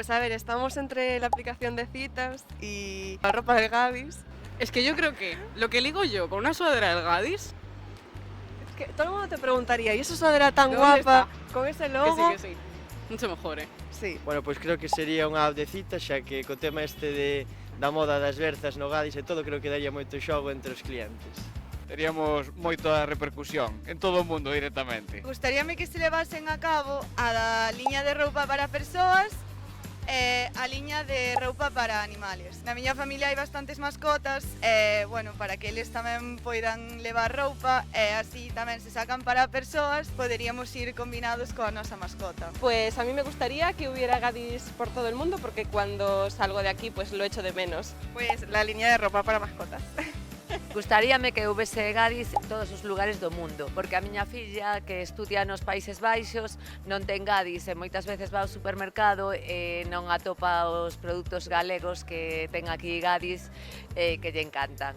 Pues a ver, estamos entre la aplicación de citas y la ropa del Gadis. Es que yo creo que lo que ligo yo con una sudadera del Gadis, Es que todo el mundo te preguntaría, ¿y esa sudadera tan ¿de dónde guapa está? con ese Que sí, logo? que sí. Mucho mejor, Sí. Bueno, pois creo que sería unha app de citas, xa que co tema da moda das berzas no Gadis e todo, creo que daría moito xogo entre os clientes. Teríamos moita repercusión en todo o mundo directamente. Gustaríame que se levasen a cabo a da liña de roupa para persoas e a liña de roupa para animales. Na miña familia hai bastantes mascotas e, bueno, para que eles tamén poidan levar roupa e así tamén se sacan para persoas, poderíamos ir combinados coa nosa mascota. Pues a mí me gustaría que hubiera Gadis por todo el mundo porque cuando salgo de aquí pues lo echo de menos. Pues la línea de ropa para mascotas. Gustaríame que houvese Gadis en todos os lugares do mundo, porque a miña filla, que estudia nos Países Baixos, non ten Gadis e moitas veces va ao supermercado e non atopa os produtos galegos que ten aquí Gadis que lle encantan.